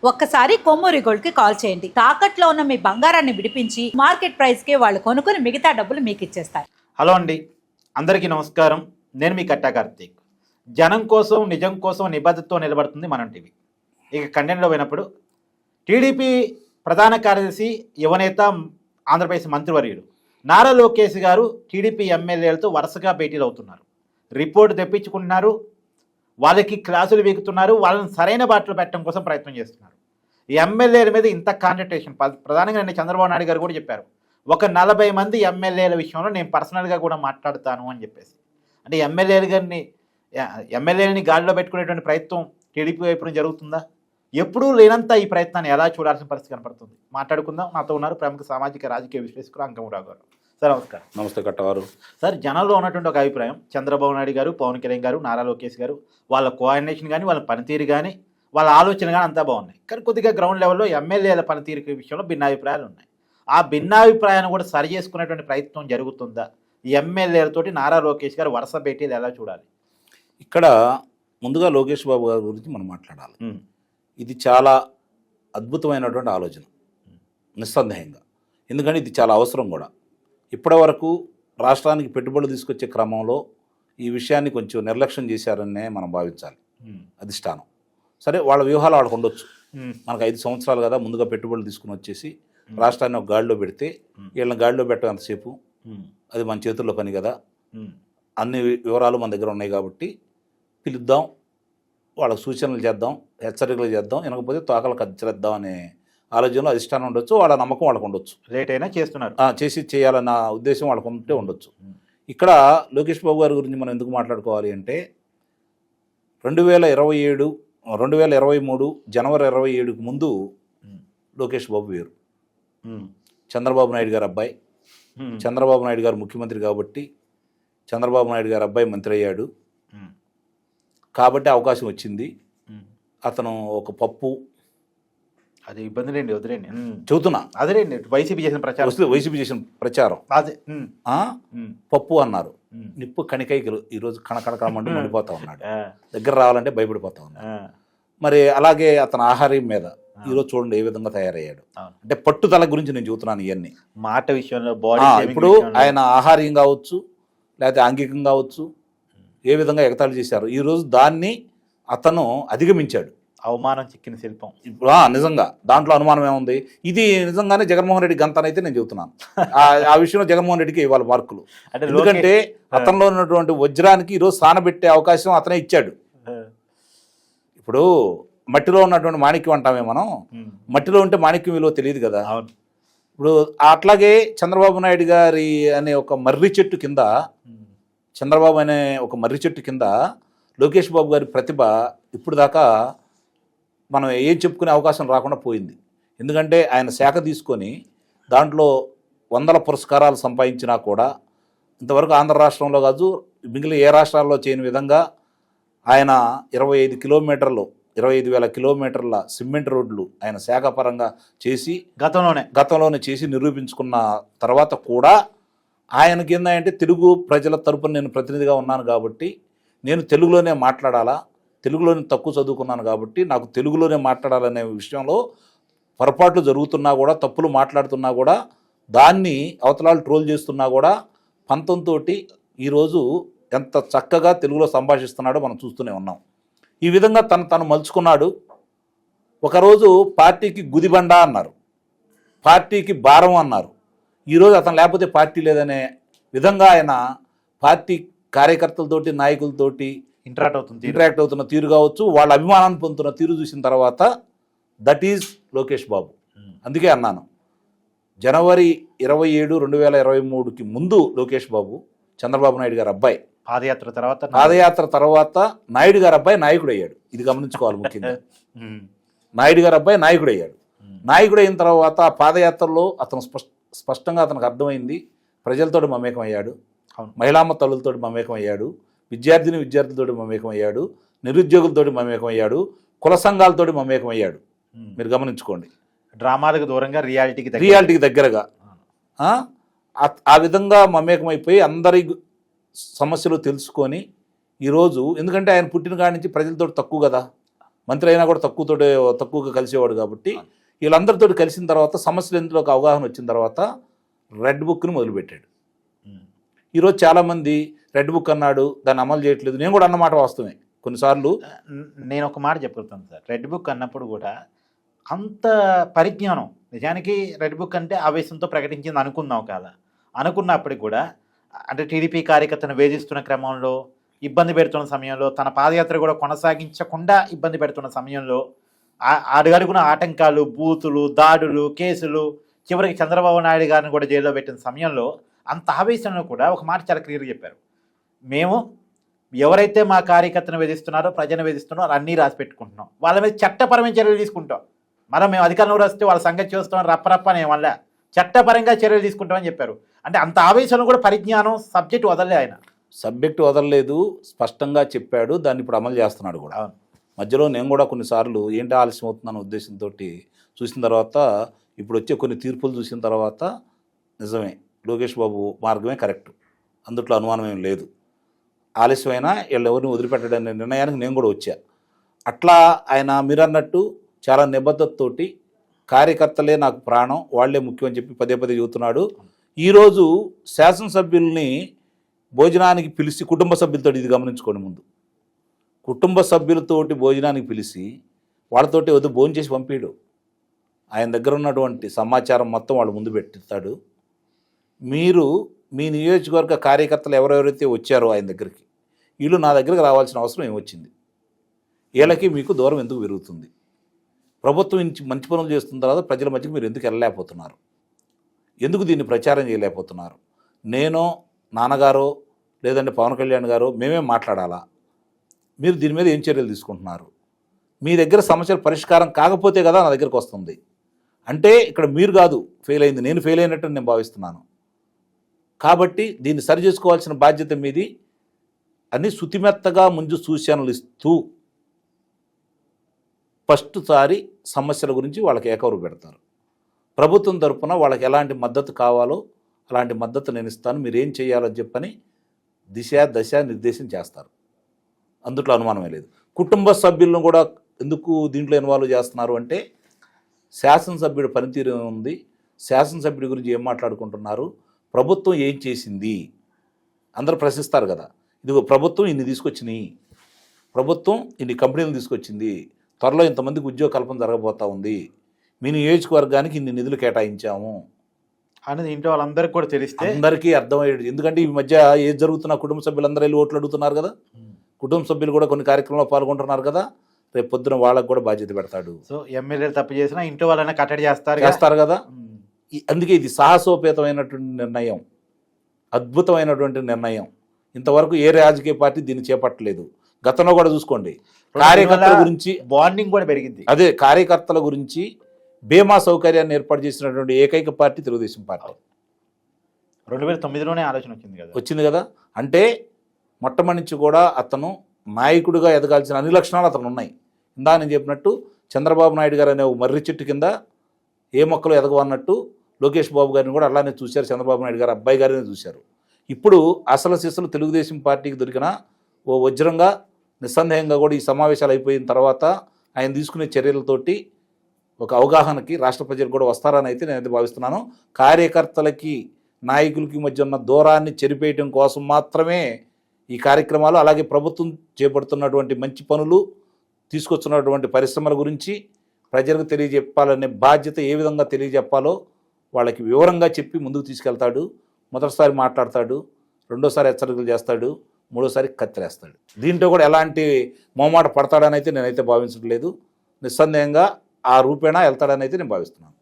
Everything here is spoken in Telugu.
ఒక్కసారి కొమ్మూరి గోల్డ్ కి కాల్ చేయండి. తాకట్లో ఉన్న మీ బంగారాన్ని విడిపించి మార్కెట్ ప్రైస్ కి వాళ్ళు కొనుక్కుని మిగతా డబ్బులు మీకు ఇచ్చేస్తారు. హలో అండి, అందరికీ నమస్కారం. నేను మీ కట్టా కార్తీక్. జనం కోసం, నిజం కోసం నిబద్ధతతో నిలబడుతుంది మనం టీవీ. ఇక కంటెంట్లో పోయినప్పుడు టీడీపీ ప్రధాన కార్యదర్శి యువనేత ఆంధ్రప్రదేశ్ మంత్రివర్యుడు నారా లోకేష్ గారు టీడీపీ ఎమ్మెల్యేలతో వరుసగా భేటీలు అవుతున్నారు. రిపోర్ట్ తెప్పించుకుంటున్నారు, వాళ్ళకి క్లాసులు వీకుతున్నారు, వాళ్ళని సరైన బాటలో పెట్టడం కోసం ప్రయత్నం చేస్తున్నారు. ఈ ఎమ్మెల్యేల మీద ఇంత కాన్సంట్రేషన్ ప్రధానంగా నిన్న చంద్రబాబు నాయుడు గారు కూడా చెప్పారు, ఒక 40 మంది ఎమ్మెల్యేల విషయంలో నేను పర్సనల్గా కూడా మాట్లాడుతాను అని చెప్పేసి. అంటే ఎమ్మెల్యేలని గాడిలో పెట్టుకునేటువంటి ప్రయత్నం టీడీపీ వైపు నుంచి జరుగుతుందా? ఎప్పుడూ లేనంత ఈ ప్రయత్నాన్ని ఎలా చూడాల్సిన పరిస్థితి కనపడుతుంది. మాట్లాడుకుందాం. నాతో ఉన్నారు ప్రముఖ సామాజిక రాజకీయ విశ్లేషకులు అంకమరావు గారు. సార్ నమస్కారం. నమస్తే కట్టవారు. సార్, జనంలో ఉన్నటువంటి ఒక అభిప్రాయం, చంద్రబాబు నాయుడు గారు, పవన్ కళ్యాణ్ గారు, నారా లోకేష్ గారు, వాళ్ళ కోఆర్డినేషన్ కానీ, వాళ్ళ పనితీరు కానీ, వాళ్ళ ఆలోచన కానీ అంతా బాగున్నాయి. కానీ కొద్దిగా గ్రౌండ్ లెవెల్లో ఎమ్మెల్యేల పనితీరు విషయంలో భిన్నాభిప్రాయాలు ఉన్నాయి. ఆ భిన్నాభిప్రాయాన్ని కూడా సరి చేసుకునేటువంటి ప్రయత్నం జరుగుతుందా? ఈ ఎమ్మెల్యేలతోటి నారా లోకేష్ గారు వరుస భేటీలు ఎలా చూడాలి? ఇక్కడ ముందుగా లోకేష్ బాబు గారి గురించి మనం మాట్లాడాలి. ఇది చాలా అద్భుతమైనటువంటి ఆలోచన, నిస్సందేహంగా. ఎందుకంటే ఇది చాలా అవసరం కూడా. ఇప్పటి వరకు రాష్ట్రానికి పెట్టుబడులు తీసుకొచ్చే క్రమంలో ఈ విషయాన్ని కొంచెం నిర్లక్ష్యం చేశారనే మనం భావించాలి. అధిష్టానం సరే, వాళ్ళ వ్యూహాలు వాళ్ళకు ఉండొచ్చు. మనకు 5 సంవత్సరాలు కదా ముందుగా పెట్టుబడులు తీసుకుని వచ్చేసి రాష్ట్రాన్ని ఒక గాడిలో పెడితే వీళ్ళని గాడిలో పెట్టేంతసేపు అది మన చేతుల్లో పని కదా. అన్ని వివరాలు మన దగ్గర ఉన్నాయి కాబట్టి పిలుద్దాం, వాళ్ళకు సూచనలు చేద్దాం, హెచ్చరికలు చేద్దాం, వినకపోతే తోకలు కత్తిరేద్దాం అనే ఆలోచనలో అధిష్టానం ఉండొచ్చు. వాళ్ళ నమ్మకం వాళ్ళకు ఉండొచ్చు. లేట్ అయినా చేస్తున్నారు, చేయాలన్న ఉద్దేశం వాళ్ళకు ఉంటే ఉండొచ్చు. ఇక్కడ లోకేష్ బాబు గారి గురించి మనం ఎందుకు మాట్లాడుకోవాలి అంటే 2023 జనవరి 27కు ముందు లోకేష్ బాబు వేరు. చంద్రబాబు నాయుడు గారు అబ్బాయి. చంద్రబాబు నాయుడు గారు ముఖ్యమంత్రి కాబట్టి చంద్రబాబు నాయుడు గారు అబ్బాయి మంత్రి అయ్యాడు కాబట్టి అవకాశం వచ్చింది. అతను ఒక పప్పు, అది ఇబ్బంది లేండి, వదిలేండి, చెబుతున్నా అదేలేండి. వైసీపీ చేసిన ప్రచారం అదే పప్పు అన్నారు. నిప్పు కణికైకి ఈరోజు కణకణకమంటూ మండిపోతా ఉన్నాడు. దగ్గర రావాలంటే భయపడిపోతా ఉన్నాడు. మరి అలాగే అతని ఆహారం మీద ఈరోజు చూడండి ఏ విధంగా తయారయ్యాడు. అంటే పట్టుదల గురించి నేను చెబుతున్నాను. ఇవన్నీ మాట విషయంలో ఇప్పుడు ఆయన ఆహార్యం కావచ్చు, లేకపోతే ఆంగికం కావచ్చు, ఏ విధంగా ఎగతాళి చేశారు. ఈరోజు దాన్ని అతను అధిగమించాడు. అవమానం చిక్కిన శిల్పం. ఇప్పుడు నిజంగా దాంట్లో అనుమానం ఏముంది? ఇది నిజంగానే జగన్మోహన్ రెడ్డి గంతనైతే నేను చెబుతున్నాను. ఆ విషయంలో జగన్మోహన్ రెడ్డికి ఇవాళ మార్కులు. ఎందుకంటే అతనిలో ఉన్నటువంటి వజ్రానికి ఈరోజు సానబెట్టే అవకాశం అతనే ఇచ్చాడు. ఇప్పుడు మట్టిలో ఉన్నటువంటి మాణిక్యం అంటామే మనం, మట్టిలో ఉంటే మాణిక్యం విలువ తెలియదు కదా. ఇప్పుడు అట్లాగే చంద్రబాబు నాయుడు గారి అనే ఒక మర్రి చెట్టు కింద, చంద్రబాబు అనే ఒక మర్రి చెట్టు కింద లోకేష్ బాబు గారి ప్రతిభ ఇప్పుడు దాకా మనం ఏం చెప్పుకునే అవకాశం రాకుండా పోయింది. ఎందుకంటే ఆయన శాఖ తీసుకొని దాంట్లో 100 పురస్కారాలు సంపాదించినా కూడా ఇంతవరకు ఆంధ్ర రాష్ట్రంలో కాదు మిగిలిన ఏ రాష్ట్రాల్లో చేయని విధంగా ఆయన 25,000 కిలోమీటర్ల సిమెంట్ రోడ్లు ఆయన శాఖ పరంగా చేసి గతంలోనే చేసి నిరూపించుకున్న తర్వాత కూడా ఆయనకి ఏంటంటే తెలుగు ప్రజల తరపున నేను ప్రతినిధిగా ఉన్నాను కాబట్టి నేను తెలుగులోనే మాట్లాడాలా, తెలుగులోనే తక్కువ చదువుకున్నాను కాబట్టి నాకు తెలుగులోనే మాట్లాడాలనే విషయంలో పొరపాట్లు జరుగుతున్నా కూడా, తప్పులు మాట్లాడుతున్నా కూడా, దాన్ని అవతలాలు ట్రోల్ చేస్తున్నా కూడా పంతంతో ఈరోజు ఎంత చక్కగా తెలుగులో సంభాషిస్తున్నాడో మనం చూస్తూనే ఉన్నాం. ఈ విధంగా తను మలుచుకున్నాడు. ఒకరోజు పార్టీకి గుదిబండ అన్నారు, పార్టీకి భారం అన్నారు. ఈరోజు అతను లేకపోతే పార్టీ లేదనే విధంగా ఆయన పార్టీ కార్యకర్తలతోటి, నాయకులతోటి ఇంటరాక్ట్ అవుతున్న తీరు కావచ్చు, వాళ్ళ అభిమానాన్ని పొందుతున్న తీరు చూసిన తర్వాత దట్ ఈజ్ లోకేష్ బాబు. అందుకే అన్నాను, జనవరి 27, 2023కి ముందు లోకేష్ బాబు చంద్రబాబు నాయుడు గారు అబ్బాయి. పాదయాత్ర తర్వాత నాయుడు గారు అబ్బాయి నాయకుడు అయ్యాడు. ఇది గమనించుకోవాలి ముఖ్యంగా. నాయుడు గారు అబ్బాయి నాయకుడు అయ్యాడు. నాయకుడు అయిన తర్వాత పాదయాత్రలో అతను స్పష్టంగా అతనికి అర్థమైంది, ప్రజలతోటి మమేకం అయ్యాడు, మహిళామ్మ తల్లులతోటి మమేకం అయ్యాడు, విద్యార్థులతోటి మమేకం అయ్యాడు, నిరుద్యోగులతోటి మమేకం అయ్యాడు, కుల సంఘాలతోటి మమేకం అయ్యాడు. మీరు గమనించుకోండి. డ్రామాలకు దూరంగా రియాలిటీకి దగ్గరగా ఆ విధంగా మమేకమైపోయి అందరి సమస్యలు తెలుసుకొని ఈరోజు, ఎందుకంటే ఆయన పుట్టిన కాడి నుంచి ప్రజలతో తక్కువ కదా, మంత్రి అయినా కూడా తక్కువగా కలిసేవాడు కాబట్టి వీళ్ళందరితో కలిసిన తర్వాత సమస్యలు ఎందులో ఒక అవగాహన వచ్చిన తర్వాత రెడ్ బుక్ని మొదలుపెట్టాడు. ఈరోజు చాలామంది రెడ్ బుక్ అన్నాడు, దాన్ని అమలు చేయట్లేదు. నేను కూడా అన్నమాట వాస్తవమే. కొన్నిసార్లు నేను ఒక మాట చెప్పుకుంటాను సార్, రెడ్ బుక్ అన్నప్పుడు కూడా అంత పరిజ్ఞానం, నిజానికి రెడ్ బుక్ అంటే ఆవేశంతో ప్రకటించింది అనుకుందాం కదా, అనుకున్నప్పటికి కూడా అంటే టీడీపీ కార్యకర్తను వేధిస్తున్న క్రమంలో, ఇబ్బంది పెడుతున్న సమయంలో, తన పాదయాత్ర కూడా కొనసాగించకుండా ఇబ్బంది పెడుతున్న సమయంలో అడుగడుగున ఆటంకాలు, బూతులు, దాడులు, కేసులు, చివరికి చంద్రబాబు నాయుడు గారిని కూడా జైల్లో పెట్టిన సమయంలో అంత ఆవేశంలో కూడా ఒక మాట చాలా క్లియర్గా చెప్పారు, మేము ఎవరైతే మా కార్యకర్తను వేధిస్తున్నారో, ప్రజలను వేధిస్తున్నారో అన్నీ రాసి పెట్టుకుంటున్నాం, వాళ్ళ మీద చట్టపరమైన చర్యలు తీసుకుంటాం, మేము అధికారంలో వస్తే వాళ్ళ సంగతి చూస్తాం రప్పరప్ప అనే వల్ల చట్టపరంగా చర్యలు తీసుకుంటామని చెప్పారు. అంటే అంత ఆవేశంలో కూడా పరిజ్ఞానం, సబ్జెక్ట్ వదలలే ఆయన. సబ్జెక్టు వదలలేదు, స్పష్టంగా చెప్పాడు, దాన్ని ఇప్పుడు అమలు చేస్తున్నాడు కూడా. మధ్యలో నేను కూడా కొన్నిసార్లు ఏంటి ఆలస్యం అవుతుందన్న ఉద్దేశంతో చూసిన తర్వాత, ఇప్పుడు వచ్చే కొన్ని తీర్పులు చూసిన తర్వాత నిజమే లోకేష్ బాబు మార్గమే కరెక్ట్, అందుట్లో అనుమానం ఏం లేదు. ఆలస్యమైనా వీళ్ళు ఎవరిని వదిలిపెట్టడనే నిర్ణయానికి నేను కూడా వచ్చా. అట్లా ఆయన మీరు అన్నట్టు చాలా నిబద్ధతతోటి కార్యకర్తలే నాకు ప్రాణం, వాళ్లే ముఖ్యం అని చెప్పి పదే పదే చెబుతున్నాడు. ఈరోజు శాసనసభ్యుల్ని భోజనానికి పిలిచి, కుటుంబ సభ్యులతో, ఇది గమనించుకోండి, ముందు కుటుంబ సభ్యులతోటి భోజనానికి పిలిచి వాళ్ళతోటి వద్దు భోజనం చేసి పంపించడు. ఆయన దగ్గర ఉన్నటువంటి సమాచారం మొత్తం వాళ్ళు ముందు పెట్టిస్తాడు. మీరు మీ నియోజకవర్గ కార్యకర్తలు ఎవరెవరైతే వచ్చారో ఆయన దగ్గరికి, వీళ్ళు నా దగ్గరికి రావాల్సిన అవసరం ఏమొచ్చింది, వీళ్ళకి మీకు దూరం ఎందుకు పెరుగుతుంది, ప్రభుత్వం మంచి పనులు చేస్తున్న తర్వాత ప్రజల మధ్యకి మీరు ఎందుకు వెళ్ళలేకపోతున్నారు, ఎందుకు దీన్ని ప్రచారం చేయలేకపోతున్నారు, నేనో నాన్నగారో లేదంటే పవన్ కళ్యాణ్ గారో మేమే మాట్లాడాలా, మీరు దీని మీద ఏం చర్యలు తీసుకుంటున్నారు, మీ దగ్గర సమస్యలు పరిష్కారం కాకపోతే కదా నా దగ్గరికి వస్తుంది అంటే ఇక్కడ మీరు కాదు ఫెయిల్ అయింది, నేను ఫెయిల్ అయినట్టు నేను భావిస్తున్నాను. కాబట్టి దీన్ని సరి చేసుకోవాల్సిన బాధ్యత మీది అని శుతిమెత్తగా ముందు సూచనలు ఇస్తూ ఫస్ట్ సారి సమస్యల గురించి వాళ్ళకి ఏకవరు పెడతారు. ప్రభుత్వం తరఫున వాళ్ళకి ఎలాంటి మద్దతు కావాలో అలాంటి మద్దతు నేను ఇస్తాను, మీరు ఏం చేయాలని చెప్పని దశ నిర్దేశం చేస్తారు. అందుట్లో అనుమానమే లేదు. కుటుంబ సభ్యులను కూడా ఎందుకు దీంట్లో ఇన్వాల్వ్ చేస్తున్నారు అంటే, శాసనసభ్యుడి పనితీరు ఉంది, శాసనసభ్యుడి గురించి ఏం మాట్లాడుకుంటున్నారు, ప్రభుత్వం ఏం చేసింది అందరూ ప్రశ్నిస్తారు కదా. ఇదిగో ప్రభుత్వం ఇన్ని తీసుకొచ్చినాయి, ప్రభుత్వం ఇన్ని కంపెనీలు తీసుకొచ్చింది, త్వరలో ఇంతమందికి ఉద్యోగ కల్పన జరగబోతూ ఉంది, మీ నియోజకవర్గానికి ఇన్ని నిధులు కేటాయించాము అనేది ఇంట్లో వాళ్ళందరికీ కూడా తెలిస్తే అందరికీ అర్థమయ్యేది. ఎందుకంటే ఈ మధ్య ఏది జరుగుతున్నా కుటుంబ సభ్యులందరూ వెళ్ళి ఓట్లు అడుగుతున్నారు కదా, కుటుంబ సభ్యులు కూడా కొన్ని కార్యక్రమాల్లో పాల్గొంటున్నారు కదా, రేపు పొద్దున వాళ్ళకు కూడా బాధ్యత పెడతాడు. సో ఎమ్మెల్యేలు తప్పు చేసినా ఇంట్లో వాళ్ళైనా కట్టడి చేస్తారు కదా. అందుకే ఇది సాహసోపేతమైనటువంటి నిర్ణయం, అద్భుతమైనటువంటి నిర్ణయం. ఇంతవరకు ఏ రాజకీయ పార్టీ దీన్ని చేపట్టలేదు. గతంలో కూడా చూసుకోండి, కార్యకర్తల గురించి బాండింగ్ కూడా పెరిగింది. అదే కార్యకర్తల గురించి బీమా సౌకర్యాన్ని ఏర్పాటు చేసినటువంటి ఏకైక పార్టీ తెలుగుదేశం పార్టీ. 2009లోనే ఆలోచన వచ్చింది కదా. అంటే మొట్టమొదటి నుంచి కూడా అతను నాయకుడిగా ఎదగాల్సిన అన్ని లక్షణాలు అతను ఉన్నాయి. ఇందా నేను చెప్పినట్టు చంద్రబాబు నాయుడు గారు అనే మర్రి చెట్టు కింద ఏ మొక్కలు ఎదగవన్నట్టు లోకేష్ బాబు గారిని కూడా అలానే చూశారు, చంద్రబాబు నాయుడు గారు అబ్బాయి గారిని చూశారు. ఇప్పుడు అసలు సిసలు తెలుగుదేశం పార్టీకి దొరికిన ఓ వజ్రంగా నిస్సందేహంగా కూడా ఈ సమావేశాలు అయిపోయిన తర్వాత ఆయన తీసుకునే చర్యలతోటి ఒక అవగాహనకి రాష్ట్ర ప్రజలు కూడా వస్తారని అయితే నేనైతే భావిస్తున్నాను. కార్యకర్తలకి నాయకులకి మధ్య ఉన్న దూరాన్ని చెరిపేయటం కోసం మాత్రమే ఈ కార్యక్రమాలు, అలాగే ప్రభుత్వం చేపడుతున్నటువంటి మంచి పనులు, తీసుకొస్తున్నటువంటి పరిశ్రమల గురించి ప్రజలకు తెలియజెప్పాలనే బాధ్యత ఏ విధంగా తెలియజెప్పాలో వాళ్ళకి వివరంగా చెప్పి ముందుకు తీసుకెళ్తాడు. మొదటిసారి మాట్లాడతాడు, రెండోసారి హెచ్చరికలు చేస్తాడు, మూడోసారి కత్తిరేస్తాడు. దీంట్లో కూడా ఎలాంటి మొహమాట పడతాడని అయితే నేనైతే భావించట్లేదు. నిస్సందేహంగా ఆ రూపేణా వెళ్తాడని అయితే నేను భావిస్తున్నాను.